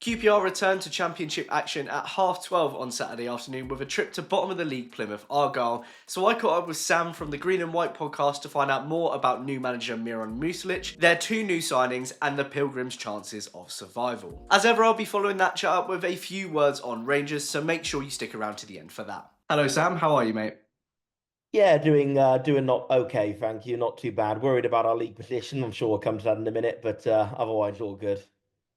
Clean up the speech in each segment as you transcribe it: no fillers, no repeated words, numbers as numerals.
QPR returned to Championship action at half 12 on Saturday afternoon with a trip to bottom of the league Plymouth Argyle. So I caught up with Sam from the Green and White podcast to find out more about new manager Miron Muslić, their two new signings, and the Pilgrims' chances of survival. As ever, I'll be following that chat up with a few words on Rangers, so make sure you stick around to the end for that. Hello, Sam. How are you, mate? Yeah, doing not okay, thank you. Not too bad. Worried about our league position. I'm sure we'll come to that in a minute, but otherwise all good.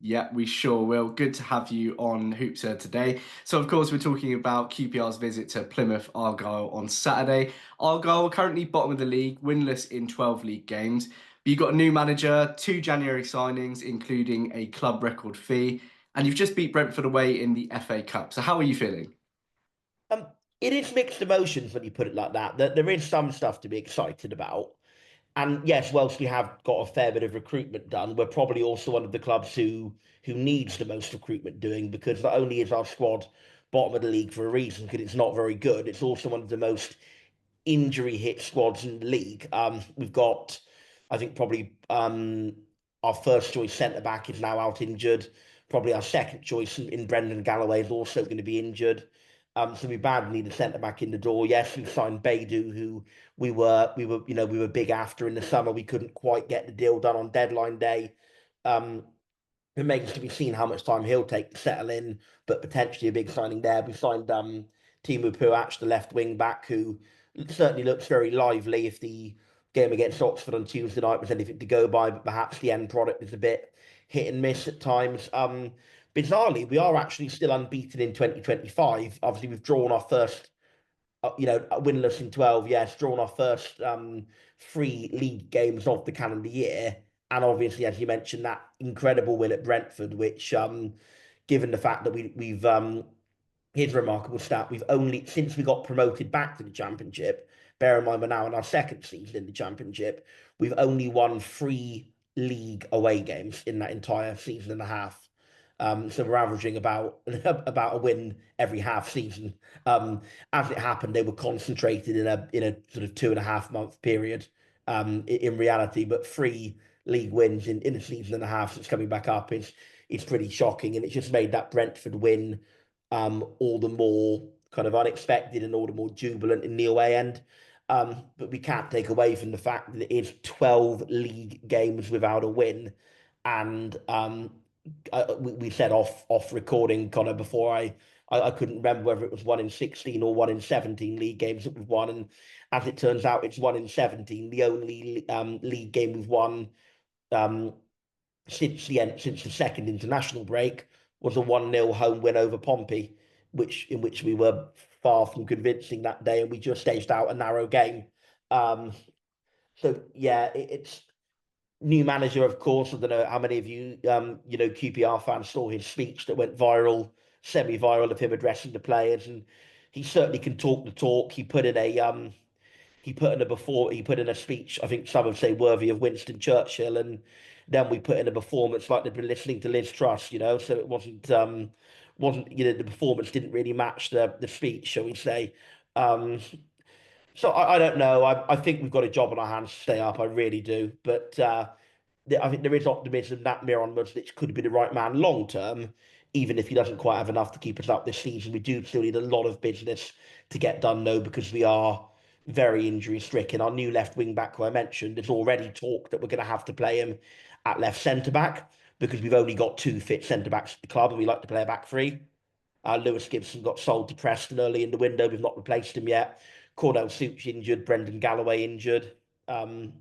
Yeah, we sure will. Good to have you on Hoopsa today. So, of course, we're talking about QPR's visit to Plymouth Argyle on Saturday. Argyle are currently bottom of the league, winless in 12 league games. But you've got a new manager, two January signings, including a club record fee, and you've just beat Brentford away in the FA Cup. So, how are you feeling? Um, it is mixed emotions when you put it like that. There is some stuff to be excited about. And yes, whilst we have got a fair bit of recruitment done, we're probably also one of the clubs who needs the most recruitment doing, because not only is our squad bottom of the league for a reason, because it's not very good, it's also one of the most injury hit squads in the league. We've got, I think, probably our first choice centre back is now out injured. Probably our second choice in Brendan Galloway is also going to be injured. So we badly need a centre back in the door. Yes, we signed Beidou, who we were big after in the summer. We couldn't quite get the deal done on deadline day. Um, it remains to be seen how much time he'll take to settle in, but potentially a big signing there. We signed Timu Puach, the left wing back, who certainly looks very lively. If the game against Oxford on Tuesday night was anything to go by, but perhaps the end product is a bit hit and miss at times. Bizarrely, we are actually still unbeaten in 2025. Obviously, we've drawn our first winless in 12, yes, drawn our first three league games of the calendar year. And obviously, as you mentioned, that incredible win at Brentford, which, given the fact that here's a remarkable stat, we've only, since we got promoted back to the Championship, bear in mind we're now in our second season in the Championship, we've only won three league away games in that entire season and a half. So we're averaging about about a win every half season. As it happened, they were concentrated in a sort of 2.5 month period. In reality, but three league wins in a season and a half since coming back up is pretty shocking, and it's just made that Brentford win all the more kind of unexpected and all the more jubilant in the away end. But we can't take away from the fact that it is 12 league games without a win, and we said off recording, Connor, before I couldn't remember whether it was 1 in 16 or 1 in 17 league games that we've won. And as it turns out, it's 1 in 17. The only league game we've won um, since the second international break was a 1-0 home win over Pompey, in which we were far from convincing that day, and we just edged out a narrow game. Um, so yeah, it's new manager, of course. I don't know how many of you, QPR fans saw his speech that went viral, semi-viral, of him addressing the players, and he certainly can talk the talk. He put in a speech, I think some would say worthy of Winston Churchill, and then we put in a performance like they've been listening to Liz Truss, so it wasn't the performance didn't really match the speech, shall we say. Um, so I don't know. I think we've got a job on our hands to stay up. I really do. But I think there is optimism that Miron Muslić could be the right man long term, even if he doesn't quite have enough to keep us up this season. We do still need a lot of business to get done, though, because we are very injury stricken. Our new left wing back, who I mentioned, there's already talk that we're going to have to play him at left centre back, because we've only got two fit centre backs at the club, and we like to play a back three. Lewis Gibson got sold to Preston early in the window. We've not replaced him yet. Cordell Such injured. Brendan Galloway injured. Um,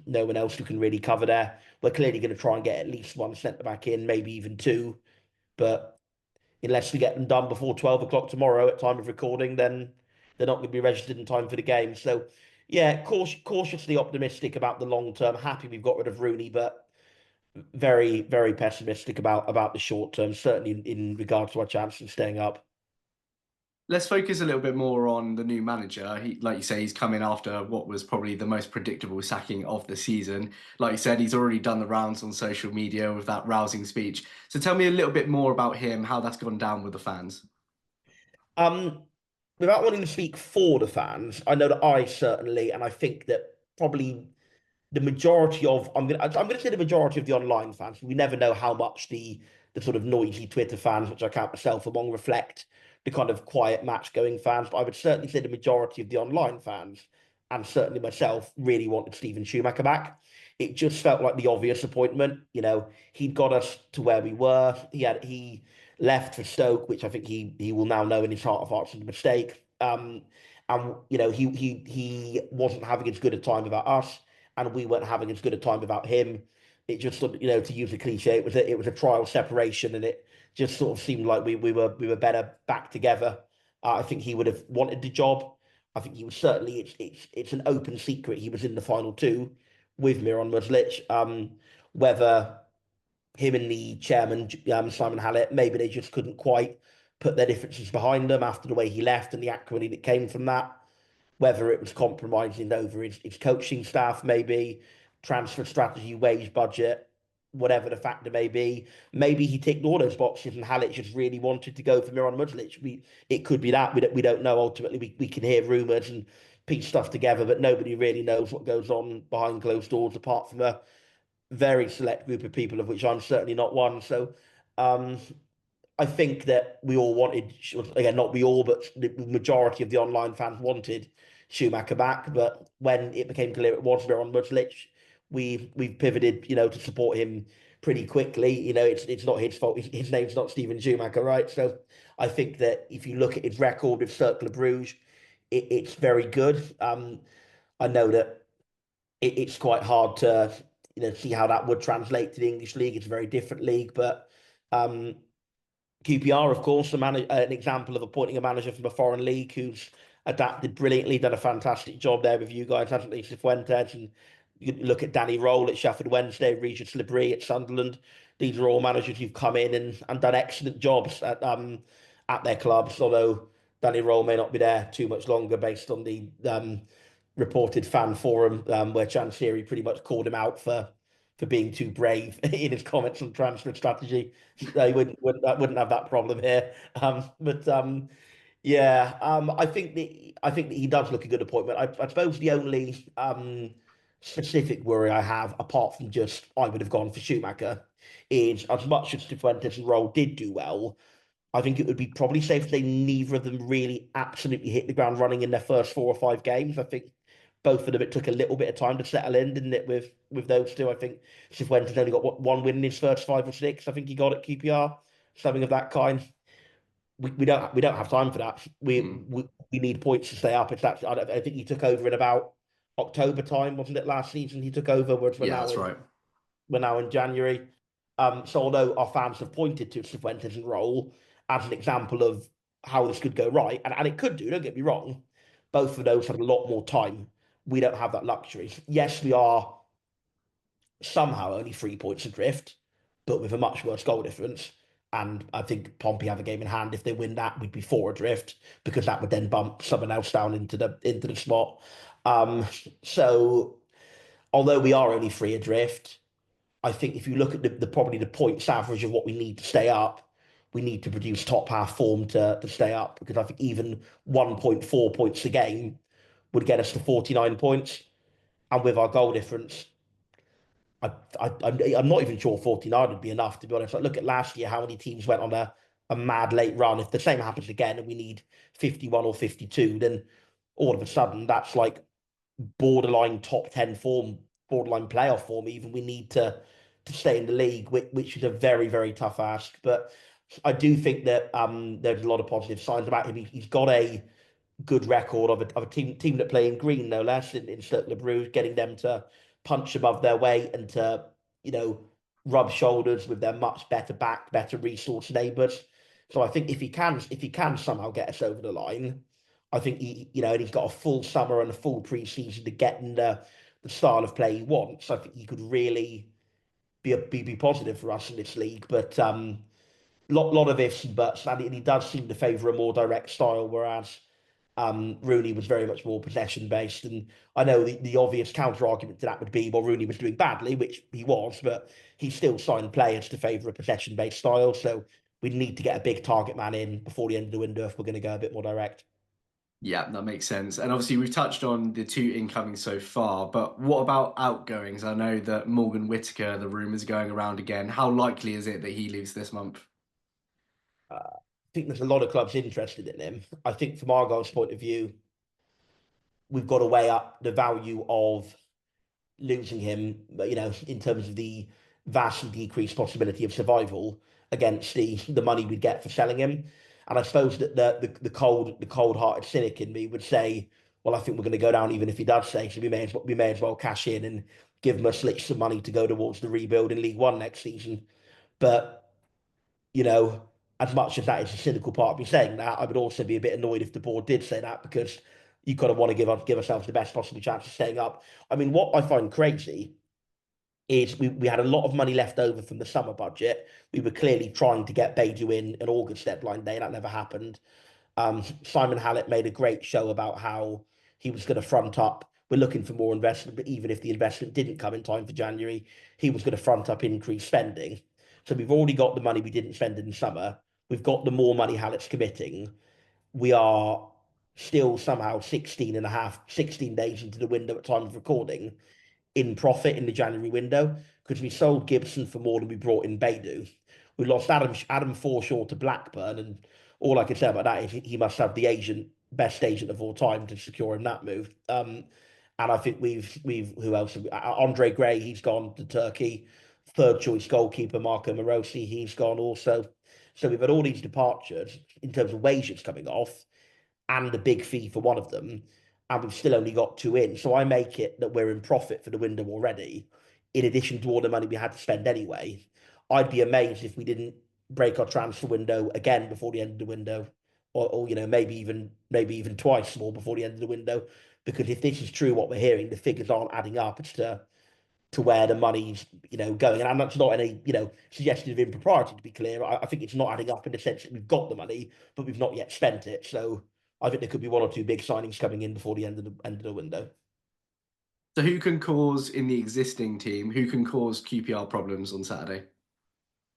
no one else who can really cover there. We're clearly going to try and get at least one centre back in, maybe even two. But unless we get them done before 12 o'clock tomorrow at time of recording, then they're not going to be registered in time for the game. So, yeah, cautiously optimistic about the long term. Happy we've got rid of Rooney, but very, very pessimistic about the short term, certainly in regards to our chances of staying up. Let's focus a little bit more on the new manager. Like you say, he's coming after what was probably the most predictable sacking of the season. Like you said, he's already done the rounds on social media with that rousing speech. So tell me a little bit more about him, how that's gone down with the fans. Um, Without wanting to speak for the fans, I know that I certainly, and I think that probably the majority of I'm gonna say the majority of the online fans. We never know how much the sort of noisy Twitter fans, which I count myself among, reflect the kind of quiet match-going fans. But I would certainly say the majority of the online fans, and certainly myself, really wanted Steven Schumacher back. It just felt like the obvious appointment. He'd got us to where we were. He left for Stoke, which I think he will now know in his heart of hearts was a mistake. And he wasn't having as good a time without us, and we weren't having as good a time without him. It just sort of, to use a cliche, it was a trial separation, and it just sort of seemed like we were better back together. I think he would have wanted the job. I think he was certainly, it's an open secret, he was in the final two with Miron Muslić. Whether him and the chairman, Simon Hallett, maybe they just couldn't quite put their differences behind them after the way he left and the acrimony that came from that. Whether it was compromising over his coaching staff, maybe transfer strategy, wage budget, whatever the factor may be. Maybe he ticked all those boxes and Hallett just really wanted to go for Miron Muslić. It could be that. We don't know. Ultimately, we can hear rumours and piece stuff together, but nobody really knows what goes on behind closed doors apart from a very select group of people, of which I'm certainly not one. So um, I think that we all wanted, again, not we all, but the majority of the online fans wanted Schumacher back. But when it became clear it was Miron Muslić, we've pivoted, to support him pretty quickly. It's not his fault. His name's not Steven Schumacher, right? So I think that if you look at his record with Cercle Bruges, it's very good. I know that it's quite hard to see how that would translate to the English league. It's a very different league, but QPR, of course, an example of appointing a manager from a foreign league who's adapted brilliantly, done a fantastic job there with you guys, hasn't he, Cifuentes? And you look at Danny Role at Sheffield Wednesday, Regis Labrie at Sunderland. These are all managers who've come in and done excellent jobs at their clubs, although Danny Role may not be there too much longer based on the reported fan forum where Chansiri pretty much called him out for being too brave in his comments on transfer strategy. They wouldn't have that problem here. But yeah, I think that he does look a good appointment. I suppose the only specific worry I have, apart from just I would have gone for Schumacher, is as much as Cifuentes and Roll did do well, I think it would be probably safe to say neither of them really absolutely hit the ground running in their first 4 or 5 games. I think both of them, it took a little bit of time to settle in, didn't it? With those two, I think Cifuentes only got one win in his first 5 or 6. I think he got at QPR, something of that kind. We don't have time for that. We need points to stay up. It's that I think he took over in about October time, wasn't it? Last season he took over, whereas Yeah, that's right. we're now in January. So although our fans have pointed to Cifuentes and Roll as an example of how this could go right, and it could do, don't get me wrong, both of those had a lot more time. We don't have that luxury. Yes, we are somehow only 3 points adrift, but with a much worse goal difference. And I think Pompey have a game in hand. If they win that, we'd be 4 adrift because that would then bump someone else down into the spot. So although we are only 3 adrift, I think if you look at the probably the points average of what we need to stay up, we need to produce top half form to stay up, because I think even 1.4 points a game would get us to 49 points. And with our goal difference, I'm not even sure 49 would be enough, to be honest. Like, look at last year, how many teams went on a mad late run. If the same happens again and we need 51 or 52, then all of a sudden that's like borderline top 10 form, borderline playoff form. Even we need to stay in the league, which is a very, very tough ask. But I do think that there's a lot of positive signs about him. He's got a good record of a team that play in green, no less, in Cercle Bruges, getting them to punch above their weight and to, you know, rub shoulders with their much better back, better resource neighbours. So I think if he can somehow get us over the line, I think and he's got a full summer and a full pre-season to get in the style of play he wants. I think he could really be positive for us in this league. But lot of ifs and buts, and he does seem to favour a more direct style, whereas Rooney was very much more possession based. And I know the obvious counter argument to that would be, well, Rooney was doing badly, which he was, but he still signed players to favour a possession based style. So we need to get a big target man in before the end of the window if we're going to go a bit more direct. Yeah, that makes sense. And obviously, we've touched on the two incoming so far, but what about outgoings? I know that Morgan Whittaker, the rumours going around again. How likely is it that he leaves this month? I think there's a lot of clubs interested in him. I think from Argyle's point of view, we've got to weigh up the value of losing him, in terms of the vastly decreased possibility of survival against the money we'd get for selling him. And I suppose that the cold hearted cynic in me would say, well, I think we're going to go down even if he does say so. We may as well cash in and give Muslić some money to go towards the rebuild in League One next season. But you know, as much as that is a cynical part of me saying that, I would also be a bit annoyed if the board did say that because you kind of want to give ourselves the best possible chance of staying up. I mean, what I find crazy is we had a lot of money left over from the summer budget. We were clearly trying to get Beidou in an August deadline day. That never happened. Simon Hallett made a great show about how he was going to front up. We're looking for more investment, but even if the investment didn't come in time for January, he was going to front up increased spending. So we've already got the money we didn't spend in the summer. We've got the more money Hallett's committing. We are still somehow 16 days into the window at time of recording in profit in the January window because we sold Gibson for more than we brought in Beidou. We lost Adam Forshaw to Blackburn, and all I can say about that is he must have the best agent of all time to secure him that move. And I think we've who else? Andre Gray, he's gone to Turkey. Third choice goalkeeper Marco Morosi, he's gone also. So we've had all these departures in terms of wages coming off and a big fee for one of them, and we've still only got two in. So I make it that we're in profit for the window already, in addition to all the money we had to spend anyway. I'd be amazed if we didn't break our transfer window again before the end of the window, or maybe even twice more before the end of the window. Because if this is true, what we're hearing, the figures aren't adding up. It's to where the money's going. And I'm not any suggestion of impropriety, to be clear. I think it's not adding up in the sense that we've got the money, but we've not yet spent it. So I think there could be one or two big signings coming in before the end of the window. So, who can cause in the existing team? Who can cause QPR problems on Saturday?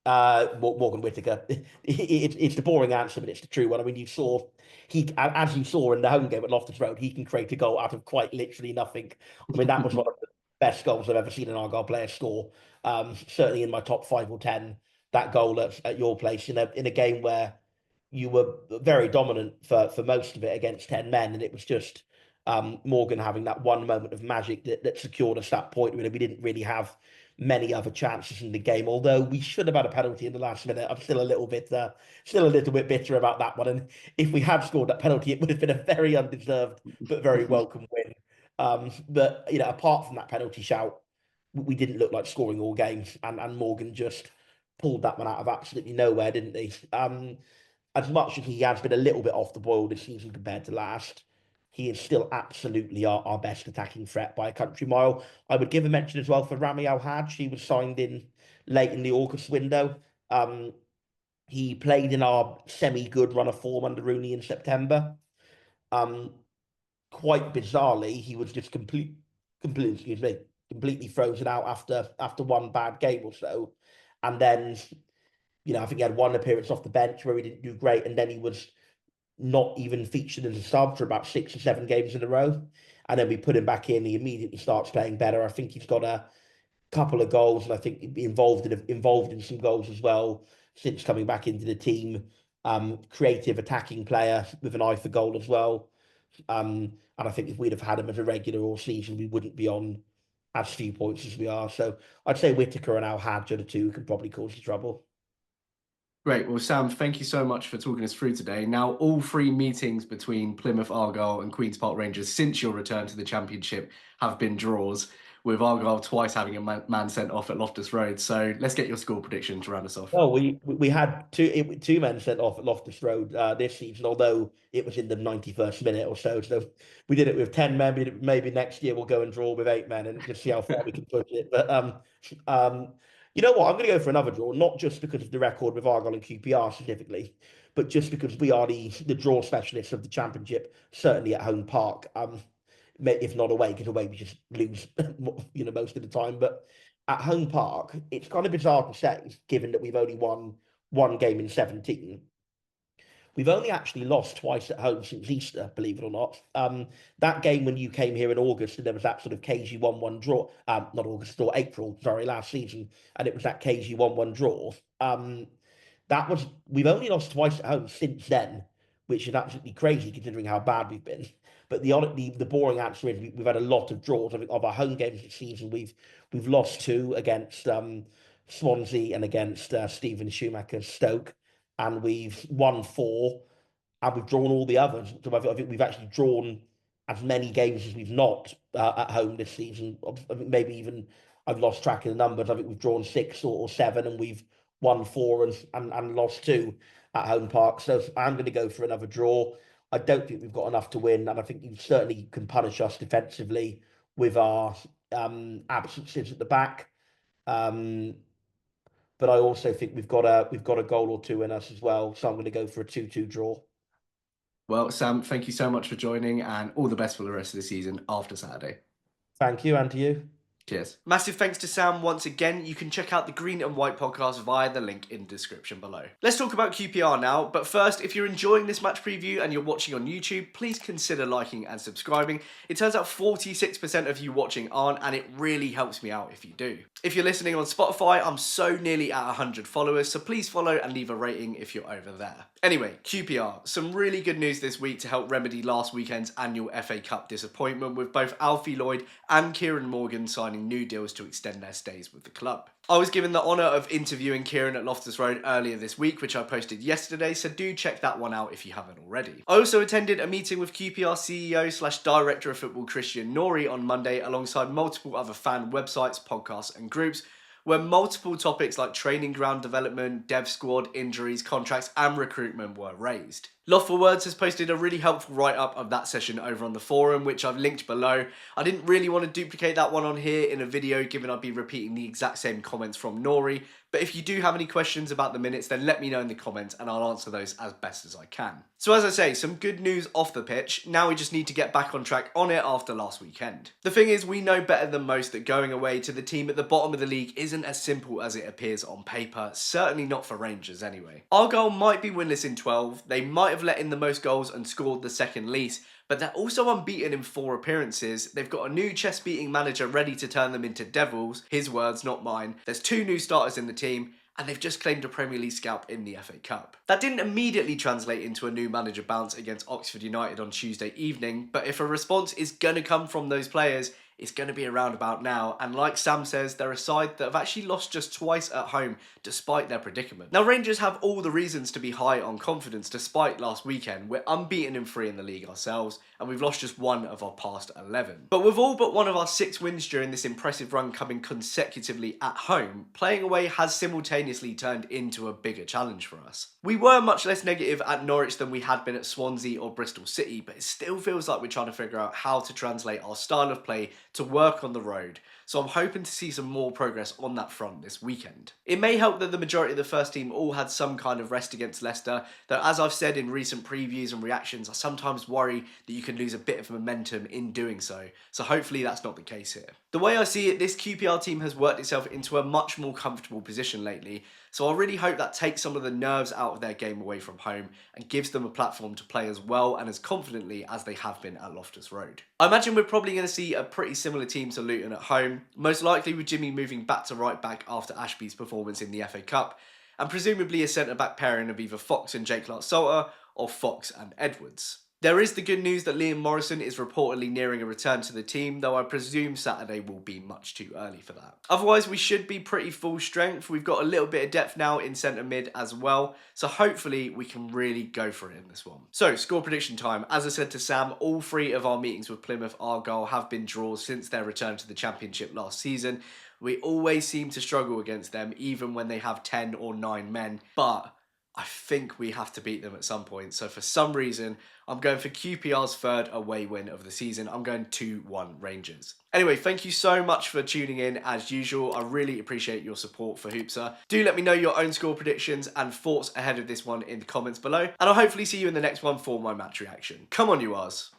Morgan Whittaker. It's the boring answer, but it's the true one. I mean, as you saw in the home game at Loftus Road, he can create a goal out of quite literally nothing. I mean, that was one of the best goals I've ever seen an Argyle player score. Certainly in my top 5 or 10, that goal at your place in a game where you were very dominant for most of it against 10 men, and it was just Morgan having that one moment of magic that secured us that point. We didn't really have many other chances in the game. Although we should have had a penalty in the last minute, I'm still a little bit bitter about that one. And if we had scored that penalty, it would have been a very undeserved but very welcome win. But apart from that penalty shout, we didn't look like scoring all games, and Morgan just pulled that one out of absolutely nowhere, didn't he? As much as he has been a little bit off the boil this season compared to last, he is still absolutely our best attacking threat by a country mile. I would give a mention as well for Rami Al Haj. He was signed in late in the August window. He played in our semi-good run of form under Rooney in September. Um, Quite bizarrely, he was just completely frozen out after one bad game or so, and then I think he had one appearance off the bench where he didn't do great, and then he was not even featured as a sub for about 6 or 7 games in a row. And then we put him back in. He immediately starts playing better. I think he's got a couple of goals, and I think involved in some goals as well since coming back into the team. Creative attacking player with an eye for goal as well. And I think if we'd have had him as a regular all season, we wouldn't be on as few points as we are. So I'd say Whittaker and Al Hadj are the two who can probably cause the trouble. Great. Well, Sam, thank you so much for talking us through today. Now, all three meetings between Plymouth Argyle and Queen's Park Rangers since your return to the Championship have been draws, with Argyle twice having a man sent off at Loftus Road. So let's get your score prediction to round us off. Oh, we had two men sent off at Loftus Road this season, although it was in the 91st minute or so. So we did it with 10 men. Maybe next year we'll go and draw with 8 men and just see how far we can push it. But you know what? I'm going to go for another draw, not just because of the record with Argyle and QPR specifically, but just because we are the draw specialists of the Championship, certainly at home park. If not away, because away we just lose, most of the time. But at home park, it's kind of bizarre to say, given that we've only won one game in 17. We've only actually lost twice at home since Easter, believe it or not. That game when you came here in August and there was that sort of cagey 1-1 draw, not August or April, sorry, last season, and it was that cagey 1-1 draw. We've only lost twice at home since then, which is absolutely crazy considering how bad we've been. But the boring answer is we've had a lot of draws. I think of our home games this season, we've lost two against Swansea and against Stephen Schumacher's Stoke, and we've won four, and we've drawn all the others. So I think we've actually drawn as many games as we've not at home this season. I think maybe even I've lost track of the numbers. I think we've drawn six or seven, and we've won four and lost two at home park. So I'm going to go for another draw. I don't think we've got enough to win, and I think you certainly can punish us defensively with our absences at the back. But I also think we've got a goal or two in us as well. So I'm going to go for a 2-2 draw. Well, Sam, thank you so much for joining, and all the best for the rest of the season after Saturday. Thank you, and to you. Cheers. Massive thanks to Sam once again. You can check out the Green and White podcast via the link in the description below. Let's talk about QPR now, but first, if you're enjoying this match preview and you're watching on YouTube, please consider liking and subscribing. It turns out 46% of you watching aren't, and it really helps me out if you do. If you're listening on Spotify, I'm so nearly at 100 followers, so please follow and leave a rating if you're over there. Anyway, QPR, some really good news this week to help remedy last weekend's annual FA Cup disappointment, with both Alfie Lloyd and Kieran Morgan signing new deals to extend their stays with the club. I was given the honour of interviewing Kieran at Loftus Road earlier this week, which I posted yesterday, so do check that one out if you haven't already. I also attended a meeting with QPR CEO/Director of Football Christian Nori on Monday, alongside multiple other fan websites, podcasts and groups, where multiple topics like training ground development, dev squad, injuries, contracts and recruitment were raised. Loft for Words has posted a really helpful write-up of that session over on the forum, which I've linked below. I didn't really want to duplicate that one on here in a video, given I'd be repeating the exact same comments from Nori, but if you do have any questions about the minutes, then let me know in the comments and I'll answer those as best as I can. So as I say, some good news off the pitch. Now we just need to get back on track on it after last weekend. The thing is, we know better than most that going away to the team at the bottom of the league isn't as simple as it appears on paper, certainly not for Rangers anyway. Argyle might be winless in 12, they might have let in the most goals and scored the second least, but they're also unbeaten in 4 appearances. They've got a new chest-beating manager ready to turn them into devils, his words, not mine. There's 2 new starters in the team, and they've just claimed a Premier League scalp in the FA Cup. That didn't immediately translate into a new manager bounce against Oxford United on Tuesday evening, but if a response is going to come from those players, it's going to be around about now, and like Sam says, they're a side that have actually lost just twice at home despite their predicament. Now Rangers have all the reasons to be high on confidence despite last weekend. We're unbeaten in 3 in the league ourselves, and we've lost just 1 of our past 11. But with all but 1 of our 6 wins during this impressive run coming consecutively at home, playing away has simultaneously turned into a bigger challenge for us. We were much less negative at Norwich than we had been at Swansea or Bristol City, but it still feels like we're trying to figure out how to translate our style of play to work on the road, so I'm hoping to see some more progress on that front this weekend. It may help that the majority of the first team all had some kind of rest against Leicester, though as I've said in recent previews and reactions, I sometimes worry that you can lose a bit of momentum in doing so hopefully that's not the case here. The way I see it, this QPR team has worked itself into a much more comfortable position lately, so I really hope that takes some of the nerves out of their game away from home and gives them a platform to play as well and as confidently as they have been at Loftus Road. I imagine we're probably going to see a pretty similar team to Luton at home, most likely with Jimmy moving back to right back after Ashby's performance in the FA Cup, and presumably a centre-back pairing of either Fox and Jake Clark-Salter or Fox and Edwards. There is the good news that Liam Morrison is reportedly nearing a return to the team, though I presume Saturday will be much too early for that. Otherwise, we should be pretty full strength. We've got a little bit of depth now in centre mid as well, so hopefully we can really go for it in this one. So, score prediction time. As I said to Sam, all 3 of our meetings with Plymouth Argyle have been draws since their return to the Championship last season. We always seem to struggle against them, even when they have 10 or 9 men, but I think we have to beat them at some point. So for some reason, I'm going for QPR's 3rd away win of the season. I'm going 2-1 Rangers. Anyway, thank you so much for tuning in as usual. I really appreciate your support for Hoopsa. Do let me know your own score predictions and thoughts ahead of this one in the comments below. And I'll hopefully see you in the next one for my match reaction. Come on, you Rs.